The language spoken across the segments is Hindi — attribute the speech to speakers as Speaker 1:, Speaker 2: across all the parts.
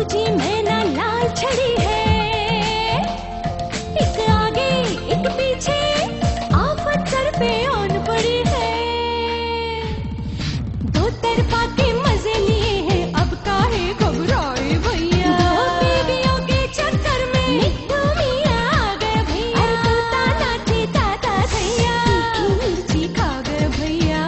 Speaker 1: बाबूजी मैना लाल छड़ी है, एक आगे एक पीछे आफत सर पे आन पड़ी है। दो तरफा के मजे लिए हैं, अब काहे घबराए भैया। बीवियों के चक्कर में मिट्टू मियां आ गए भैया। अरे तोता नाचे ताता भैया, तीखी मिर्ची खा गए भैया।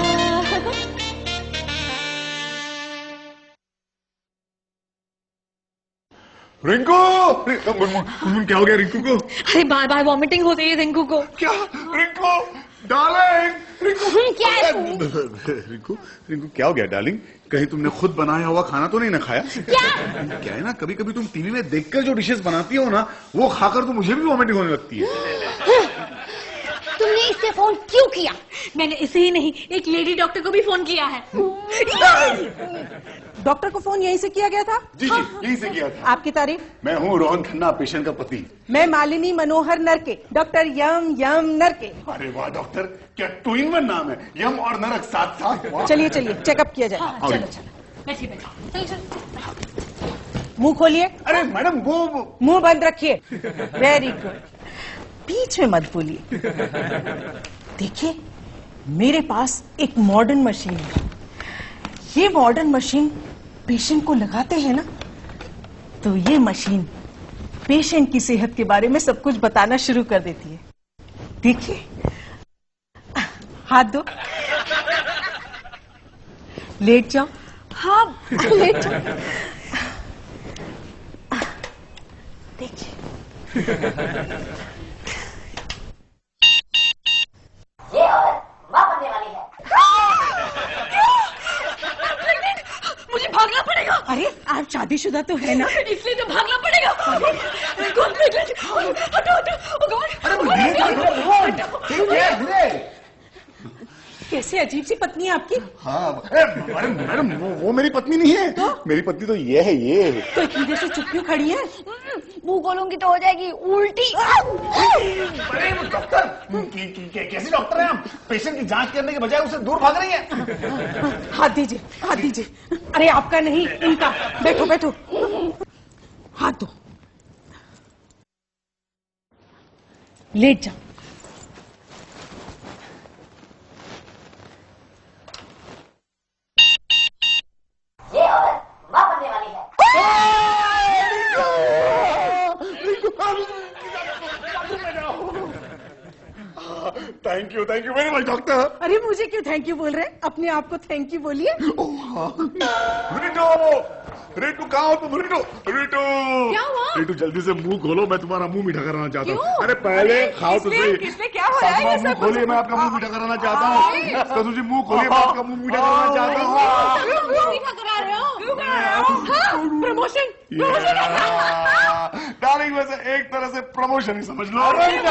Speaker 2: रिंकू, मुनमुन क्या हो गया रिंकू को?
Speaker 3: अरे बार बार वॉमिटिंग हो रही है रिंकू को।
Speaker 2: क्या? रिंकू डार्लिंग, रिंकू
Speaker 3: क्या है?
Speaker 2: रिंकू क्या हो गया डार्लिंग? कहीं तुमने खुद बनाया हुआ खाना तो नहीं ना खाया? क्या है ना, कभी कभी तुम टीवी में देखकर जो डिशेस बनाती हो ना, वो खाकर तो मुझे भी वॉमिटिंग होने लगती है।
Speaker 3: तुमने इससे फोन क्यों किया? मैंने इसे ही नहीं, एक लेडी डॉक्टर को भी फोन किया है।
Speaker 4: डॉक्टर को फोन यहीं से किया गया था?
Speaker 2: जी जी, यहीं से किया था।
Speaker 4: आपकी तारीफ?
Speaker 2: मैं हूँ रोहन खन्ना, पेशेंट का पति।
Speaker 4: मैं मालिनी मनोहर नरके, डॉक्टर यम यम नरके।
Speaker 2: अरे वाह डॉक्टर, क्या टू इन वन नाम है, यम और नरक साथ साथ।
Speaker 4: चलिए चलिए चेकअप किया जाए।
Speaker 3: हाँ, चलो चलो बैठिए बैठिए, चलो चलो।
Speaker 4: मुंह खोलिए।
Speaker 2: अरे मैडम वो
Speaker 4: मुंह बंद रखिए। वेरी गुड, बीच में मत बोलिए। देखिए मेरे पास एक मॉडर्न मशीन है। ये मॉडर्न मशीन पेशेंट को लगाते हैं ना, तो ये मशीन पेशेंट की सेहत के बारे में सब कुछ बताना शुरू कर देती है। देखिए, हाथ दो, लेट जाओ। हाँ लेट जाओ। देखिए
Speaker 3: मुझे भागना पड़ेगा।
Speaker 4: अरे आप शादीशुदा तो है ना,
Speaker 3: इसलिए तो भागना पड़ेगा। कौन हटो हटो।
Speaker 4: कैसे अजीब सी पत्नी है आपकी।
Speaker 2: हाँ मैडम मैडम वो मेरी पत्नी नहीं है। तो? मेरी पत्नी तो ये है, ये
Speaker 4: तो इतनी देर से चुप क्यों खड़ी है?
Speaker 3: मुंह खोलूंगी तो हो जाएगी उल्टी।
Speaker 2: अरे डॉक्टर, कैसे डॉक्टर हैं आप? पेशेंट की जांच करने के बजाय उसे दूर भाग रही हैं।
Speaker 4: हाथ दीजिए, हाथ दीजिए। अरे आपका नहीं, इनका। बैठो बैठो, हाथ दो, लेट जाओ।
Speaker 2: Thank you very much doctor.
Speaker 4: अरे मुझे क्यों थैंक यू बोल रहे हैं, अपने आप को थैंक यू बोलिए।
Speaker 2: रिटू, रिटू कहाँ हो तुम? रिटू, रिटू
Speaker 3: क्या हुआ?
Speaker 2: रिटू जल्दी से मुंह खोलो, मैं तुम्हारा मुंह मीठा कराना चाहता हूँ।
Speaker 3: क्यों?
Speaker 2: अरे पहले खाओ तो सही।
Speaker 4: किसने क्या हो रहा है?
Speaker 2: मुंह खोलिए, मैं आपका मुंह मीठा कराना चाहता हूँ। कसू जी मुंह खोलिए, मैं आपका मुंह मीठा कराना चाहता हूँ।
Speaker 3: मीठा करा रहे हो? क्यों करा रहे हो? प्रमोशन।
Speaker 2: डार्लिंग वैसे एक तरह से प्रमोशन ही समझ लो। Thank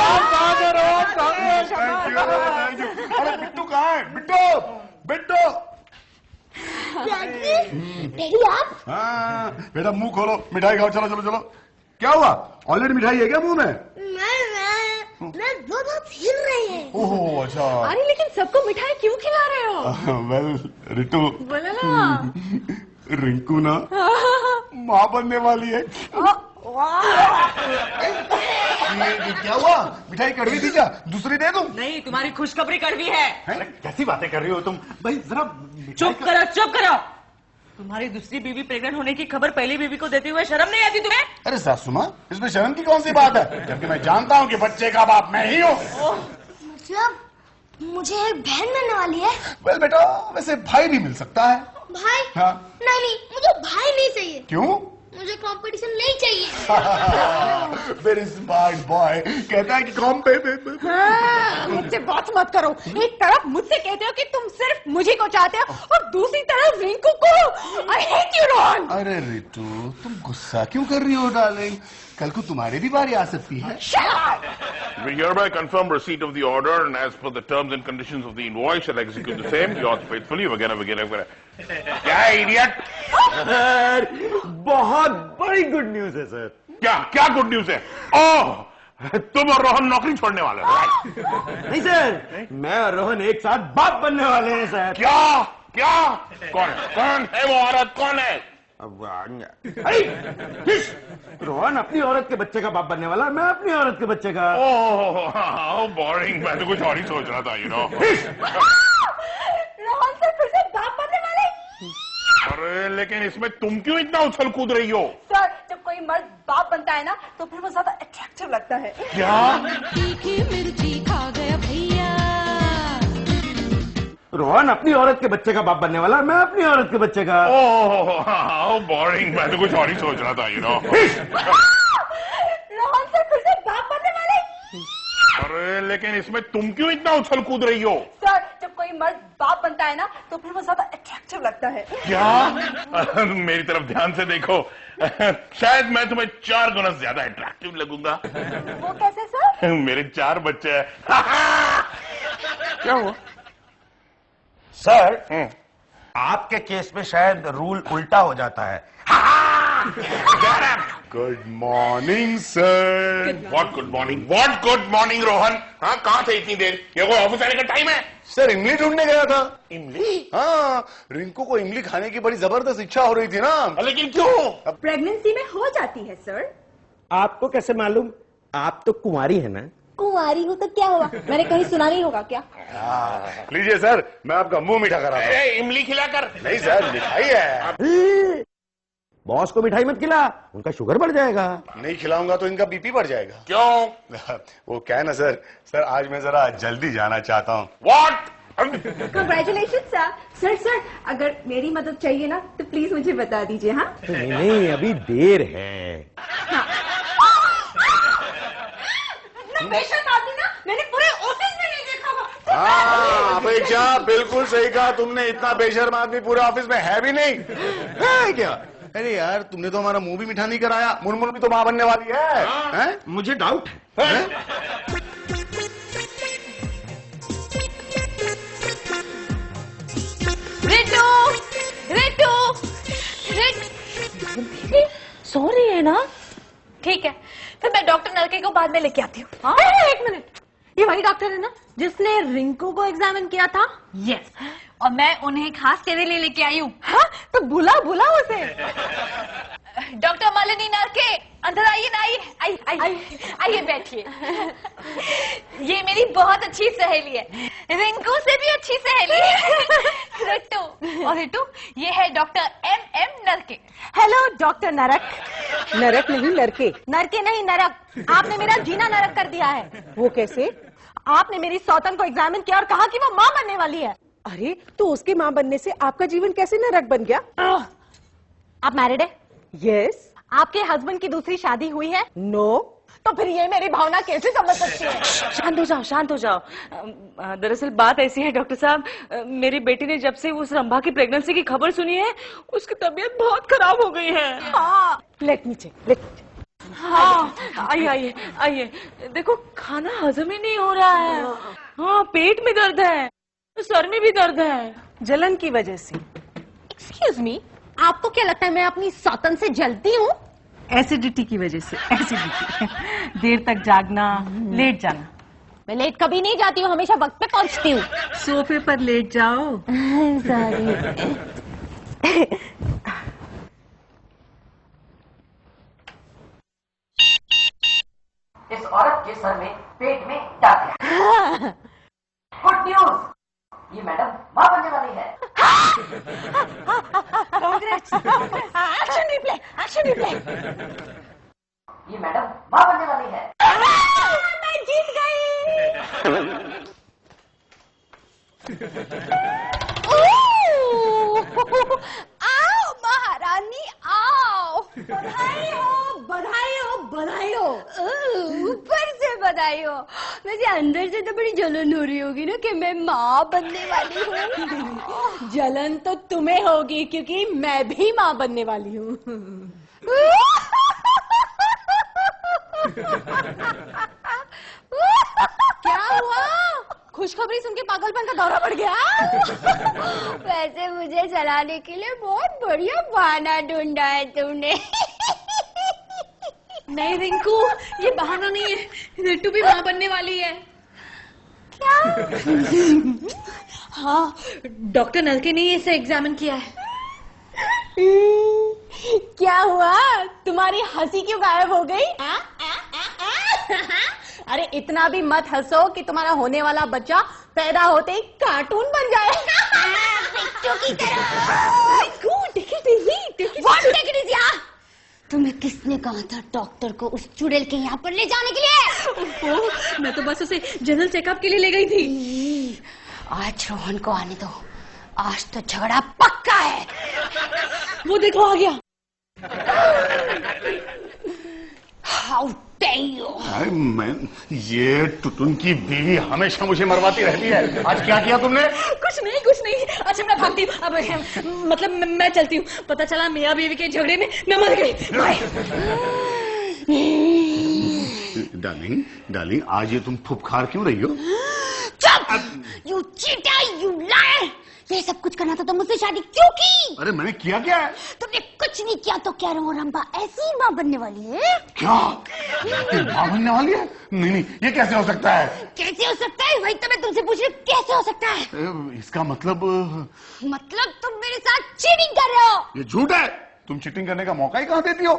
Speaker 2: you. अरे बिट्टू कहाँ है? बिट्टू, बिट्टू।
Speaker 3: डैडी आप?
Speaker 2: हाँ बेटा मुंह खोलो, मिठाई खाओ, चलो चलो चलो। क्या हुआ, ऑलरेडी मिठाई है क्या मुंह में?
Speaker 3: मैं दो हिल रही है।
Speaker 2: ओह अच्छा।
Speaker 3: अरे लेकिन सबको मिठाई क्यों खिला रहे हो?
Speaker 2: वेल रिटू,
Speaker 3: बोला ना।
Speaker 2: रिंकू ना माँ बनने वाली है। ये क्या हुआ, मिठाई कड़वी थी क्या? दूसरी दे दूं?
Speaker 4: नहीं, तुम्हारी खुशखबरी कड़वी है।
Speaker 2: अरे कैसी बातें कर रही हो तुम भाई, जरा
Speaker 4: चुप करो, चुप करो। तुम्हारी दूसरी बीवी प्रेग्नेंट होने की खबर पहली बीवी को देते हुए शर्म नहीं आती तुम्हें?
Speaker 2: अरे सासू माँ, इसमें शर्म की कौन सी बात है, जबकि मैं जानता हूँ कि बच्चे का बाप मैं ही हूँ।
Speaker 5: मतलब मुझे एक बहन मिलने वाली है?
Speaker 2: वेल बेटा, वैसे भाई भी मिल सकता है।
Speaker 5: भाई?
Speaker 2: हाँ।
Speaker 5: नहीं, मुझे भाई नहीं चाहिए।
Speaker 2: क्यों?
Speaker 5: मुझे कंपटीशन नहीं चाहिए।
Speaker 2: वेरी स्मार्ट बॉय, कहता है कि
Speaker 4: मुझसे बात मत करो। एक तरफ मुझसे कहते हो कि तुम सिर्फ मुझे को चाहते हो, और दूसरी तरफ रिंकू को। I hate you Rohan.
Speaker 2: अरे रितु, तुम गुस्सा क्यों कर रही हो डार्लिंग? कल को तुम्हारी भी बारी आ सकती है।
Speaker 6: We hereby confirm receipt of the order and as per the terms and conditions of the invoice shall execute the same. Yours faithfully, वगैरह। क्या इडियट?
Speaker 7: बहुत बड़ी गुड न्यूज है सर।
Speaker 6: क्या गुड न्यूज है? ओह, तुम और रोहन नौकरी छोड़ने वाले हो?
Speaker 7: नहीं सर, मैं और रोहन एक साथ बाप बनने वाले हैं सर।
Speaker 6: क्या? कौन है वो औरत? कौन है?
Speaker 7: रोहन अपनी औरत के बच्चे का बाप बनने वाला, मैं अपनी औरत के बच्चे का।
Speaker 6: ओह बोरिंग, मैं तो कुछ और ही सोच रहा था, यू नो।
Speaker 3: रोहन सर फिर से बाप बनने वाले।
Speaker 6: अरे लेकिन इसमें तुम क्यों इतना उछल कूद रही हो?
Speaker 3: सर जब कोई मर्द बाप बनता है ना तो फिर वो ज्यादा अट्रैक्टिव लगता है।
Speaker 6: क्या?
Speaker 1: तीखी मिर्ची खा गया भैया।
Speaker 7: रोहन अपनी औरत के बच्चे का बाप बनने वाला, मैं अपनी औरत के बच्चे का।
Speaker 6: ओह बोरिंग, मैं तो कुछ और ही सोच रहा था, यू नो।
Speaker 3: रोहन सर फिर से बाप बनने वाले।
Speaker 6: अरे लेकिन इसमें तुम क्यों इतना उछल कूद रही हो?
Speaker 3: सर जब कोई मर्द बाप बनता है ना तो फिर वो ज्यादा अट्रैक्टिव लगता है।
Speaker 6: क्या? मेरी तरफ ध्यान से देखो, शायद मैं तुम्हें 4 गुना ज्यादा अट्रैक्टिव लगूंगा।
Speaker 3: वो कैसे सर?
Speaker 6: मेरे 4 बच्चे हैं। क्या हुआ?
Speaker 7: सर आपके केस में शायद रूल उल्टा हो जाता है।
Speaker 2: Good morning sir.
Speaker 6: What good morning? What good morning Rohan? हाँ कहाँ थे इतनी देर? ये कोई ऑफिस आने का टाइम है?
Speaker 2: सर इमली ढूंढने गया था।
Speaker 6: इमली?
Speaker 2: हाँ, रिंकू को इमली खाने की बड़ी जबरदस्त इच्छा हो रही थी ना।
Speaker 6: लेकिन क्यों?
Speaker 3: प्रेगनेंसी में हो जाती है सर।
Speaker 7: आपको कैसे मालूम? आप तो कुंवारी है ना।
Speaker 3: कुंवारी हूँ तो क्या हुआ? मैंने कहीं सुना नहीं होगा क्या?
Speaker 2: लीजिए सर, मैं आपका मुंह मीठा करा रहा हूं।
Speaker 6: इमली खिलाकर?
Speaker 2: नहीं सर, मिठाई है।
Speaker 7: बॉस को मिठाई मत खिला, उनका शुगर बढ़ जाएगा।
Speaker 2: नहीं खिलाऊंगा तो इनका बीपी बढ़ जाएगा।
Speaker 6: क्यों?
Speaker 2: वो क्या है ना सर, आज मैं जरा जल्दी जाना चाहता हूँ।
Speaker 6: व्हाट?
Speaker 3: Congratulation sir. सर अगर मेरी मदद चाहिए ना तो प्लीज मुझे बता दीजिए। हाँ
Speaker 7: नहीं अभी देर है।
Speaker 3: पेशेंट आदमी ना मैंने पूरे ऑफिस में नहीं देखा हुआ।
Speaker 2: हाँ अपेक्षा, बिल्कुल सही कहा तुमने। इतना बेशर्म आदमी पूरे ऑफिस में है भी नहीं। है क्या? अरे यार, तुमने तो हमारा मुंह भी मीठा नहीं कराया। मुनमुन भी तो मां बनने वाली है। हैं?
Speaker 7: मुझे डाउट है।
Speaker 3: रितु सो रही है ना? ठीक है, फिर मैं डॉक्टर नलके को बाद में लेके आती हूँ। हाँ? एक मिनट, ये वही डॉक्टर है ना जिसने रिंकू को एग्जामिन किया था? यस, और मैं उन्हें खास तेरे लिए लेके आई हूँ। हाँ? तो बुला उसे। डॉक्टर मालिनी नलके, अंदर आइए ना। आइए बैठिए। ये मेरी बहुत अच्छी सहेली है, रिंकू से भी अच्छी सहेली है, रितु। और रितु, ये है डॉक्टर M.M. नरके। हेलो डॉक्टर नरक।
Speaker 4: नरक नहीं लड़के।
Speaker 3: नरके नहीं, नरक। आपने मेरा जीना नरक कर दिया है।
Speaker 4: वो कैसे?
Speaker 3: आपने मेरी सौतन को एग्जामिन किया और कहा कि वो माँ बनने वाली है।
Speaker 4: अरे तो उसके माँ बनने से आपका जीवन कैसे नरक बन गया?
Speaker 3: आप मैरिड है?
Speaker 4: यस।
Speaker 3: आपके हस्बैंड की दूसरी शादी हुई है?
Speaker 4: नो।
Speaker 3: तो फिर ये मेरी भावना कैसे समझ सकती है?
Speaker 8: शांत हो जाओ। दरअसल बात ऐसी है डॉक्टर साहब, मेरी बेटी ने जब से उस रंभा की प्रेगनेंसी की खबर सुनी है, उसकी तबीयत बहुत खराब हो गई है।
Speaker 3: हाँ।
Speaker 4: Let me check.
Speaker 8: हाँ आइए। देखो खाना हजम ही नहीं हो रहा है। हाँ, पेट में दर्द है, सर में भी दर्द है।
Speaker 4: जलन की वजह से।
Speaker 3: एक्सक्यूज मी, आपको क्या लगता है मैं अपनी सौतन से जलती हूँ?
Speaker 4: एसिडिटी की वजह से। एसिडिटी। देर तक जागना, लेट जाना।
Speaker 3: मैं लेट कभी नहीं जाती हूँ, हमेशा वक्त पे पहुँचती हूँ।
Speaker 4: सोफे पर लेट जाओ।
Speaker 3: सॉरी।
Speaker 9: इस औरत के सर में पेट में दाग है। गुड न्यूज, ये मैडम मां बनने वाली है।
Speaker 3: Action replay.
Speaker 9: ये मैडम मां बनने वाली है।
Speaker 3: मैं जीत गई। आओ महारानी आओ। बधाई हो। ऊपर से बधाई हो। वैसे अंदर से तो बड़ी जलन हो रही होगी ना कि मैं माँ बनने वाली हूँ।
Speaker 4: जलन तो तुम्हें होगी क्योंकि मैं भी माँ बनने वाली हूँ।
Speaker 3: क्या हुआ? खुशखबरी सुन के पागलपन का दौरा पड़ गया? वैसे मुझे चलाने के लिए बहुत बढ़िया बहाना ढूंढा है तुमने।
Speaker 8: नहीं रिंकू, ये बहाना नहीं है, रितु भी मां बनने वाली है।
Speaker 3: क्या?
Speaker 8: हाँ, डॉक्टर नलके ने इसे एग्जामिन किया है।
Speaker 3: क्या हुआ? तुम्हारी हंसी क्यों गायब हो गई? अरे इतना भी मत हंसो कि तुम्हारा होने वाला बच्चा पैदा होते ही कार्टून बन जाए।
Speaker 5: तुम्हें किसने कहा था डॉक्टर को उस चुड़ैल के यहाँ पर ले जाने के लिए?
Speaker 3: मैं तो बस उसे जनरल चेकअप के लिए ले गई थी।
Speaker 5: आज रोहन को आने दो, आज तो झगड़ा पक्का है।
Speaker 3: वो देखो आ गया।
Speaker 5: How dare you!
Speaker 2: मैं ये टुटुन की बीवी हमेशा मुझे मरवाती रहती है। आज क्या किया तुमने?
Speaker 3: कुछ नहीं। अच्छा मैं भागती हूँ। अब मतलब मैं चलती हूँ। पता चला मियाँ बीवी के झगड़े में मैं मर गई। बाय।
Speaker 2: डार्लिंग आज ये तुम फुफकार क्यों रही हो?
Speaker 5: चुप! You cheater, you liar! ये सब कुछ करना था तो मुझसे शादी क्यों की?
Speaker 2: अरे मैंने किया क्या है?
Speaker 5: तुमने कुछ नहीं किया तो क्या रहो रंभा ऐसी ही माँ बनने वाली है?
Speaker 2: क्या माँ बनने वाली है? नहीं ये कैसे हो सकता है?
Speaker 5: कैसे हो सकता है? वही तो मैं तुमसे पूछ रही हूँ, कैसे हो सकता है?
Speaker 2: इसका मतलब
Speaker 5: तुम मेरे साथ चीटिंग कर रहे हो।
Speaker 2: ये झूठ है। तुम चीटिंग करने का मौका ही कहाँ देती हो?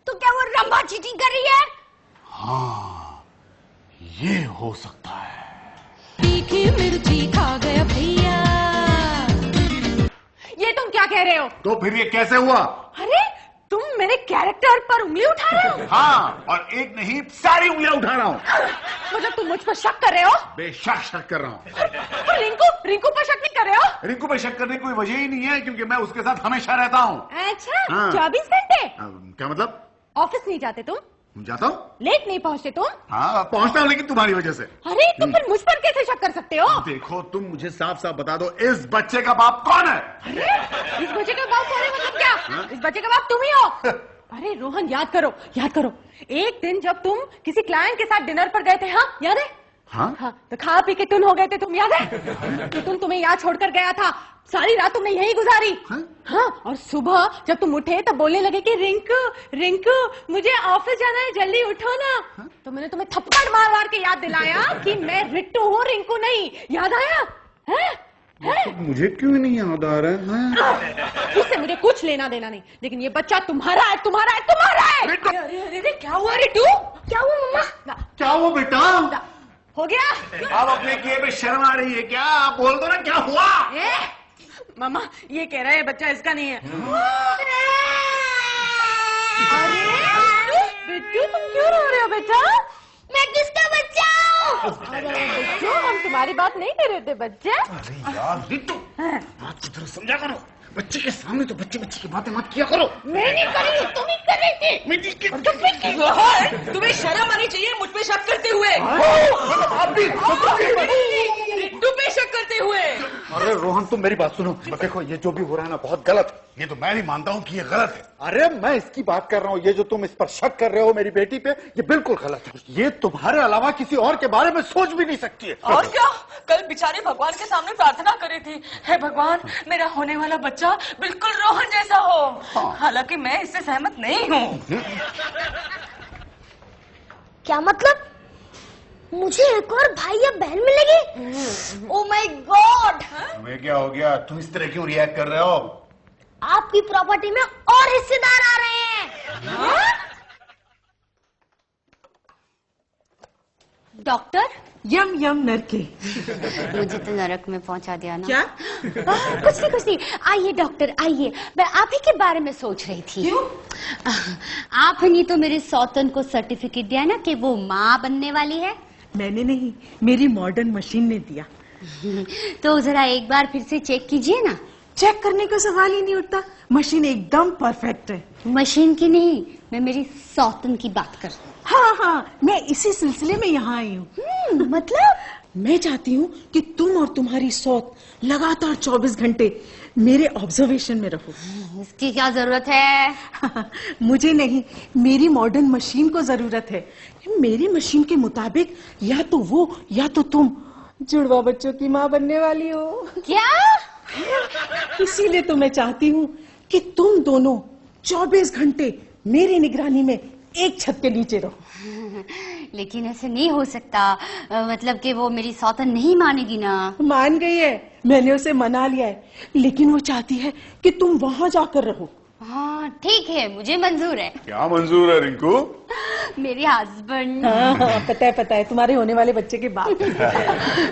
Speaker 5: तो क्या वो रंभा चीटिंग कर रही है?
Speaker 2: हाँ ये हो सकता है।
Speaker 1: तीखी मिर्ची खा गया भैया।
Speaker 3: ये तुम क्या कह रहे हो?
Speaker 2: तो फिर ये कैसे हुआ?
Speaker 3: अरे तुम मेरे कैरेक्टर पर उंगली उठा रहे हो?
Speaker 2: हाँ और एक नहीं सारी उंगलियां उठा रहा हूँ।
Speaker 3: मतलब तुम मुझ पर शक कर रहे हो?
Speaker 2: बेशक शक कर रहा हूँ।
Speaker 3: तो रिंकू पर शक नहीं कर रहे हो?
Speaker 2: रिंकू पे शक करने की कोई वजह ही नहीं है क्योंकि मैं उसके साथ हमेशा रहता हूँ।
Speaker 3: अच्छा
Speaker 2: हाँ।
Speaker 3: 24 घंटे?
Speaker 2: क्या मतलब?
Speaker 3: ऑफिस नहीं जाते तुम?
Speaker 2: जाता हूँ।
Speaker 3: लेट नहीं पहुँचते तुम?
Speaker 2: हाँ पहुँचता हूँ लेकिन तुम्हारी वजह से।
Speaker 3: अरे तो फिर मुझ पर कैसे शक कर सकते हो?
Speaker 2: देखो तुम मुझे साफ साफ बता दो इस बच्चे का बाप कौन है?
Speaker 3: अरे इस बच्चे का बाप कौन है मतलब क्या? इस बच्चे का बाप तुम ही हो। अरे रोहन याद करो एक दिन जब तुम किसी क्लाइंट के साथ डिनर पर गए थे, हाँ याद है? हाँ तो खा पी के टुन हो गए थे तुम, याद है? तो तुम तुम्हें यहाँ छोड़कर गया था, सारी रात तुमने यहीं गुजारी। हाँ और सुबह जब तुम उठे तब बोलने लगे कि रिंकू मुझे ऑफिस जाना है, जल्दी उठो ना। तो मैंने तुम्हें थप्पड़ मार के याद दिलाया कि मैं रिट्टू हूँ, रिंकू नहीं। याद आया?
Speaker 2: तो मुझे क्यों नहीं याद आ रहा है?
Speaker 3: इससे मुझे कुछ लेना देना नहीं, लेकिन ये बच्चा तुम्हारा है। अरे क्या हुआ रिट्टू? क्या हुआ मम्मा?
Speaker 2: क्या हुआ बेटा?
Speaker 3: हो गया?
Speaker 2: आप अपने किए पे शर्म आ रही है क्या? आप बोल दो ना क्या हुआ?
Speaker 3: मम्मा ये कह रहा है बच्चा इसका नहीं है। अरे बिट्टू तुम क्यों रो रहे हो बेटा?
Speaker 5: मैं किसका बच्चा हूँ?
Speaker 3: बच्चों हम तुम्हारी बात नहीं कर रहे थे बच्चे।
Speaker 2: अरे यार रिट्टू बात की तरह समझा करो। बच्चे के सामने तो बच्चे की बातें मत किया करो।
Speaker 5: मैं नहीं कर रही, तुम ही कर रही थी।
Speaker 8: तुम्हें शर्म आनी चाहिए मुझ पे शक करते हुए।
Speaker 2: आप भी
Speaker 8: रिट्टू पे शक करते हुए।
Speaker 2: अरे रोहन तुम मेरी बात सुनो। देखो ये जो भी हो रहा है ना बहुत गलत है। ये तो मैं भी मानता हूँ कि ये गलत है। अरे मैं इसकी बात कर रहा हूँ। ये जो तुम इस पर शक कर रहे हो मेरी बेटी पे, ये बिल्कुल गलत है। ये तुम्हारे अलावा किसी और के बारे में सोच भी नहीं सकती है।
Speaker 8: और क्या, कल बेचारे भगवान के सामने प्रार्थना करी थी, हे भगवान मेरा होने वाला बच्चा बिल्कुल रोहन जैसा हो। हालांकि मैं इससे सहमत नहीं हूँ।
Speaker 5: क्या मतलब? मुझे एक और भाई या बहन मिलेगी? Oh my God!
Speaker 2: तुम्हें क्या हो गया? तुम इस तरह क्यों रिएक्ट कर रहे हो?
Speaker 5: आपकी प्रॉपर्टी में और हिस्सेदार आ रहे हैं। डॉक्टर
Speaker 4: यम यम नरके।
Speaker 5: मुझे तो नरक में पहुंचा दिया ना।
Speaker 4: क्या?
Speaker 5: कुछ नहीं। आइए डॉक्टर आइए, मैं आप ही के बारे में सोच रही थी।
Speaker 4: क्यों?
Speaker 5: आप ही तो मेरे सौतन को सर्टिफिकेट दिया ना कि वो माँ बनने वाली है।
Speaker 4: मैंने नहीं, मेरी मॉडर्न मशीन ने दिया।
Speaker 5: तो जरा एक बार फिर से चेक कीजिए ना।
Speaker 4: चेक करने का सवाल ही नहीं उठता, मशीन एकदम परफेक्ट है।
Speaker 5: मशीन की नहीं, मैं मेरी सौतन की बात कर रही हूँ।
Speaker 4: हाँ मैं इसी सिलसिले में यहाँ आई हूँ।
Speaker 5: मतलब
Speaker 4: मैं चाहती हूँ कि तुम और तुम्हारी सौत लगातार 24 घंटे मेरे ऑब्जर्वेशन में रहो।
Speaker 5: इसकी क्या जरूरत है?
Speaker 4: मुझे नहीं, मेरी मॉडर्न मशीन को जरूरत है। मेरी मशीन के मुताबिक या तो वो या तो तुम जुड़वा बच्चों की माँ बनने वाली हो।
Speaker 5: क्या?
Speaker 4: इसीलिए तो मैं चाहती हूँ कि तुम दोनों 24 घंटे मेरी निगरानी में एक छत के नीचे रहो।
Speaker 5: लेकिन ऐसे नहीं हो सकता, मतलब कि वो मेरी सौतन नहीं मानेगी ना।
Speaker 4: मान गई है, मैंने उसे मना लिया है, लेकिन वो चाहती है कि तुम वहां जाकर रहो।
Speaker 5: हाँ ठीक है, मुझे मंजूर है।
Speaker 2: क्या मंजूर है रिंकू?
Speaker 5: मेरे हस्बैंड।
Speaker 4: हाँ, पता है तुम्हारे होने वाले बच्चे के बाद।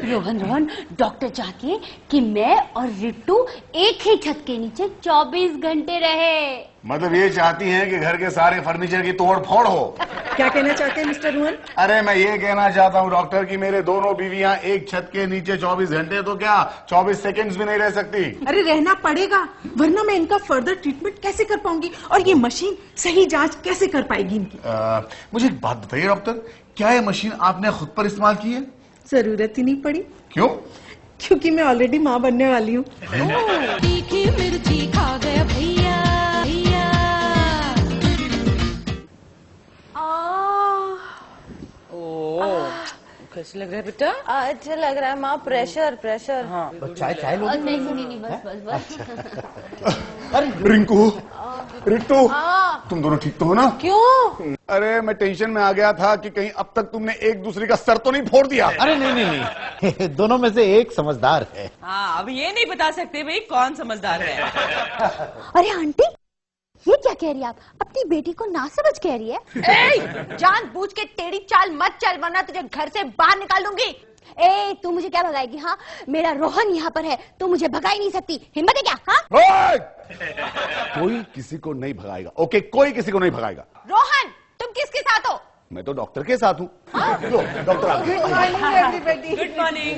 Speaker 5: रोहन डॉक्टर चाहती है कि मैं और रिट्टू एक ही छत के नीचे 24 घंटे रहे।
Speaker 2: मतलब ये चाहती हैं कि घर के सारे फर्नीचर की तोड़ फोड़ हो?
Speaker 4: क्या कहना चाहते हैं मिस्टर रोहन?
Speaker 2: अरे मैं ये कहना चाहता हूँ डॉक्टर कि मेरे दोनों बीवियां एक छत के नीचे 24 घंटे तो क्या 24 सेकंड्स भी नहीं रह सकती।
Speaker 4: अरे रहना पड़ेगा, वरना मैं इनका फर्दर ट्रीटमेंट कैसे कर पाऊंगी और ये मशीन सही जांच कैसे कर पाएगी इनकी?
Speaker 2: मुझे एक बात बताइए डॉक्टर, क्या ये मशीन आपने खुद पर इस्तेमाल की है?
Speaker 4: जरूरत ही नहीं पड़ी।
Speaker 2: क्यों?
Speaker 4: क्योंकि मैं ऑलरेडी माँ बनने वाली हूँ।
Speaker 1: तीखी मिर्ची खा गया भैया।
Speaker 8: कैसे लग रहा है बेटा?
Speaker 3: अच्छा लग रहा है माँ, प्रेशर।
Speaker 8: हाँ
Speaker 7: चाय लो।
Speaker 5: नहीं बस।
Speaker 2: अरे रिंकू, रिट्टू, तुम दोनों ठीक तो हो ना?
Speaker 3: क्यों?
Speaker 2: अरे मैं टेंशन में आ गया था कि कहीं अब तक तुमने एक दूसरे का सर तो नहीं फोड़ दिया।
Speaker 7: अरे नहीं दोनों में से एक समझदार है।
Speaker 8: हाँ, अब ये नहीं बता सकते भाई कौन समझदार है।
Speaker 5: अरे आंटी, ये क्या कह रही है आप? अपनी बेटी को ना समझ कह रही है?
Speaker 3: जानबूझ के टेढ़ी चाल मत चल, वरना तुझे घर से बाहर निकाल दूंगी।
Speaker 5: ए, तू मुझे क्या भगाएगी? हाँ, मेरा रोहन यहाँ पर है, तू मुझे भगा ही नहीं सकती। हिम्मत है क्या? हाँ,
Speaker 2: कोई किसी को नहीं भगाएगा। ओके, कोई किसी को नहीं भगाएगा।
Speaker 3: रोहन, तुम किसके साथ हो?
Speaker 2: मैं तो डॉक्टर के साथ हूँ। लो, डॉक्टर आ गए।
Speaker 8: Good morning.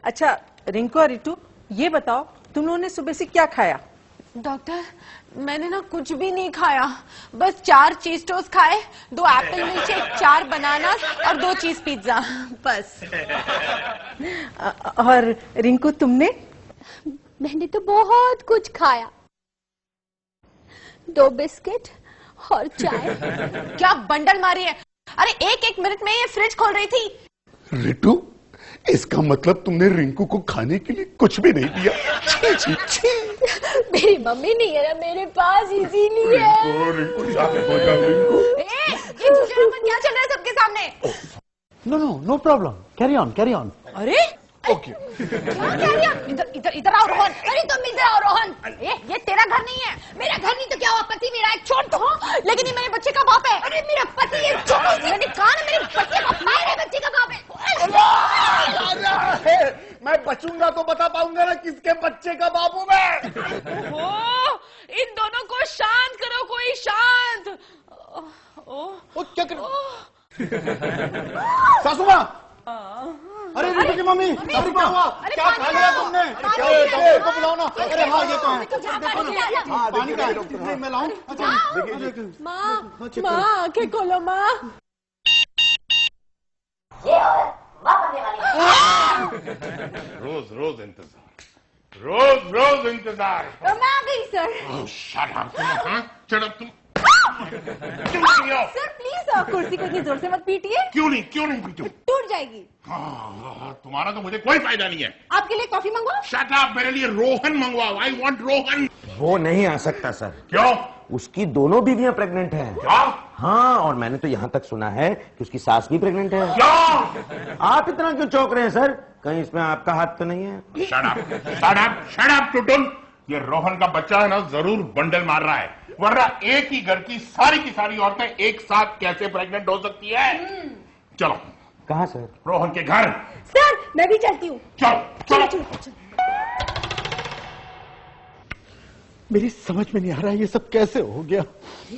Speaker 4: अच्छा रिंकू और रितु, ये बताओ तुम लोगों ने सुबह से क्या खाया?
Speaker 3: डॉक्टर, मैंने ना कुछ भी नहीं खाया, बस 4 चीज टोस्ट खाए, 2 एप्पल मिल्कशेक, 4 बनाना और 2 चीज पिज्जा, बस।
Speaker 4: और रिंकू तुमने?
Speaker 5: मैंने तो बहुत कुछ खाया, 2 बिस्किट और चाय।
Speaker 3: क्या बंडल मारी है? अरे एक मिनट में ये फ्रिज खोल रही थी।
Speaker 2: रिट्टू, इसका मतलब तुमने रिंकू को खाने के लिए कुछ भी नहीं दिया? छी, छी, छी।
Speaker 5: मेरी मम्मी नहीं है ना मेरे पास, इसीलिए।
Speaker 2: रिंकू, रिंकू।
Speaker 3: ये झूठेपन क्या चल रहा है सबके सामने?
Speaker 7: No problem, carry on.
Speaker 3: अरे
Speaker 2: ओके।
Speaker 3: क्या कह रही है? इधर आओ रोहन। अरे तुम इधर आओ रोहन। ये तेरा घर नहीं है। मेरा घर नहीं तो क्या हुआ? पति मेरा एक छोड़ तो, लेकिन ये मेरे बच्चे का बाप है। अरे मेरा पति एक छोड़, मैंने कहा ना मेरे बच्चे का, मेरे बच्चे का बाप है।
Speaker 2: मैं बचूंगा तो बता पाऊंगा ना किसके बच्चे का बाप हूं मैं।
Speaker 8: ओह, इन दोनों को शांत करो, कोई शांत।
Speaker 7: क्या कर?
Speaker 2: सासू माँ, अरे रिंकू की मम्मी, अरे क्या हुआ? क्या खा लिया तुमने? डॉक्टर को बुलाओ ना। अरे हाँ, ये तो है। देखो ना, हाँ पानी का है, मैं लाऊं? अच्छा देखिए।
Speaker 3: माँ आंखें खोलो माँ।
Speaker 9: ये औरत माँ बनने वाली है।
Speaker 6: रोज इंतजार।
Speaker 3: मैं आ गई सर।
Speaker 6: शट अप तुम। क्यों नहीं आओ?
Speaker 3: सर प्लीज कुर्सी को इतनी जोर से मत पीटिए,
Speaker 6: क्यों नहीं पीटू?
Speaker 3: टूट जाएगी।
Speaker 6: तुम्हारा तो मुझे कोई फायदा नहीं है।
Speaker 3: आपके लिए कॉफी मंगवाओ?
Speaker 6: शट अप, मेरे लिए रोहन मंगवाओ। I want Rohan.
Speaker 7: वो नहीं आ सकता सर।
Speaker 6: क्यों?
Speaker 7: उसकी दोनों बीवियां प्रेग्नेंट हैं।
Speaker 6: क्या?
Speaker 7: हाँ, और मैंने तो यहाँ तक सुना है कि उसकी सास भी प्रेग्नेंट है।
Speaker 6: क्या?
Speaker 7: आप इतना क्यों चौंक रहे हैं सर? कहीं इसमें आपका हाथ तो नहीं है?
Speaker 6: Shut up Tutul. ये रोहन का बच्चा है ना, जरूर बंडल मार रहा है, वरना एक ही घर की सारी औरतें एक साथ कैसे प्रेग्नेंट हो सकती है? चलो।
Speaker 7: कहाँ सर?
Speaker 6: रोहन के घर।
Speaker 5: सर मैं भी चलती हूँ।
Speaker 6: चलो।
Speaker 7: मेरी समझ में नहीं आ रहा है ये सब कैसे हो गया।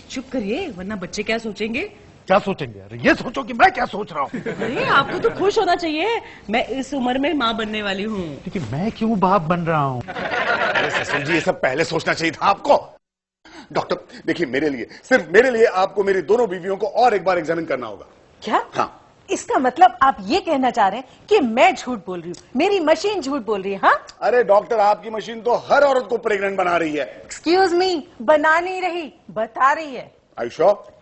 Speaker 8: चुप करिए, वरना बच्चे क्या सोचेंगे?
Speaker 7: क्या सोचेंगे? अरे ये सोचो कि मैं क्या सोच रहा हूँ।
Speaker 8: अरे आपको तो खुश होना चाहिए, मैं इस उम्र में माँ बनने वाली हूँ।
Speaker 7: लेकिन मैं क्यों बाप बन रहा हूँ?
Speaker 2: अरे ससुर जी, ये सब पहले सोचना चाहिए था आपको। डॉक्टर देखिए, मेरे लिए, सिर्फ मेरे लिए आपको मेरी दोनों बीवियों को और एक बार एग्जामिन करना होगा।
Speaker 4: क्या?
Speaker 2: हाँ।
Speaker 4: इसका मतलब आप ये कहना चाह रहे हैं कि मैं झूठ बोल रही हूँ, मेरी मशीन झूठ बोल रही है? हाँ?
Speaker 2: अरे डॉक्टर, आपकी मशीन तो हर औरत को प्रेग्नेंट बना रही है।
Speaker 4: एक्सक्यूज मी, बना नहीं रही, बता रही है।
Speaker 2: I sure?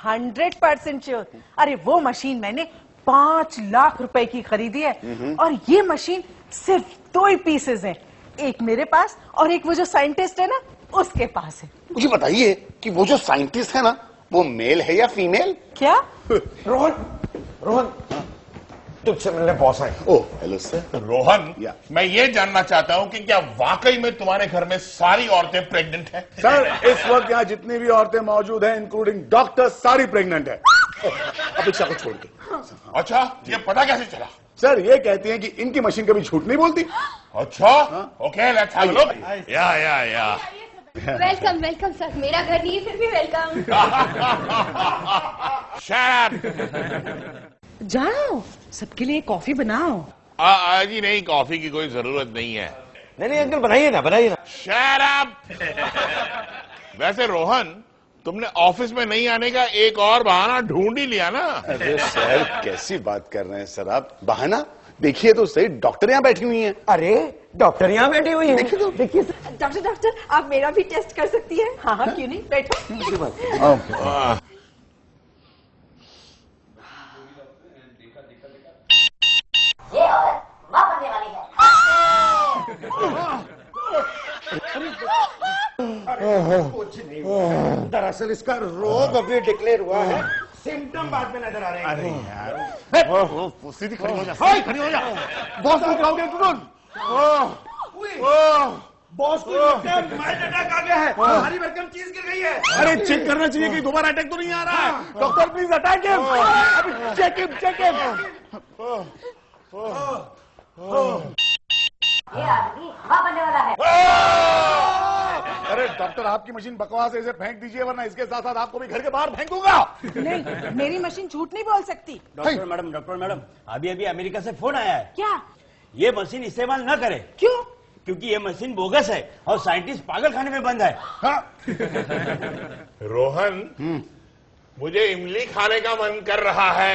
Speaker 4: 100% श्योर। अरे वो मशीन मैंने 5 लाख रुपए की खरीदी है, और ये मशीन सिर्फ 2 ही पीसेस हैं, एक मेरे पास और एक वो जो साइंटिस्ट है ना उसके पास है।
Speaker 2: मुझे बताइए कि वो जो साइंटिस्ट है ना, वो मेल है या फीमेल?
Speaker 4: क्या?
Speaker 7: रोहन, तुझसे मिलने बॉस आए।
Speaker 2: Oh hello sir.
Speaker 6: रोहन,
Speaker 2: या।
Speaker 6: मैं ये जानना चाहता हूँ कि क्या वाकई में तुम्हारे घर में सारी औरतें प्रेग्नेंट हैं?
Speaker 2: सर इस वक्त यहाँ जितनी भी औरतें मौजूद हैं इंक्लूडिंग डॉक्टर सारी प्रेग्नेंट है। अपेक्षा को छोड़ के।
Speaker 6: अच्छा, ये पता कैसे चला?
Speaker 2: सर ये कहती हैं कि इनकी मशीन कभी झूठ नहीं बोलती।
Speaker 6: अच्छा, okay, let's have a look. या।
Speaker 5: वेलकम वेलकम सर, मेरा घर नहीं है फिर भी वेलकम।
Speaker 6: Shut up.
Speaker 4: जाओ, सबके लिए कॉफी बनाओ।
Speaker 6: जी नहीं, कॉफी की कोई जरूरत नहीं है।
Speaker 7: नहीं अंकल, बनाइए ना।
Speaker 6: Shut up. वैसे रोहन, तुमने ऑफिस में नहीं आने का एक और बहाना ढूंढ ही लिया ना?
Speaker 2: अरे सर कैसी बात कर रहे हैं सर आप? बहाना देखिए तो सही, डॉक्टर यहाँ बैठी हुई हैं।
Speaker 7: अरे डॉक्टर यहाँ बैठी हुई है। देखिए
Speaker 3: डॉक्टर आप मेरा भी टेस्ट कर सकती हैं? हाँ क्यों नहीं, बैठो।
Speaker 9: ये औरत मां बनने वाली है।
Speaker 7: दरअसल इसका रोग अभी डिक्लेयर हुआ है, सिम्टम बाद में नजर आ रहे हैं।
Speaker 2: अरे यार सीधी खड़ी हो जा, खड़ी हो जा। बॉस को बुलाओगे तुरंत?
Speaker 7: बॉस को माइल्ड अटैक आ गया है, हमारी वेलकम चीज गिर गई है।
Speaker 2: अरे चेक करना चाहिए कि दोबारा अटैक तो नहीं आ रहा है। Doctor please attack him. अभी चेक हिम।
Speaker 9: ये आदमी मां बनने वाला है।
Speaker 2: अरे डॉक्टर आपकी मशीन बकवास है, इसे फेंक दीजिए वरना इसके साथ साथ आपको भी घर के बाहर फेंक दूंगा।
Speaker 4: नहीं, मेरी मशीन झूठ नहीं बोल सकती।
Speaker 10: डॉक्टर मैडम, अभी अमेरिका से फोन आया है।
Speaker 4: क्या?
Speaker 10: ये मशीन इस्तेमाल न करे।
Speaker 4: क्यों?
Speaker 10: क्योंकि ये मशीन बोगस है और साइंटिस्ट पागल खाने में बंद है।
Speaker 6: रोहन, मुझे इमली खाने का मन कर रहा है।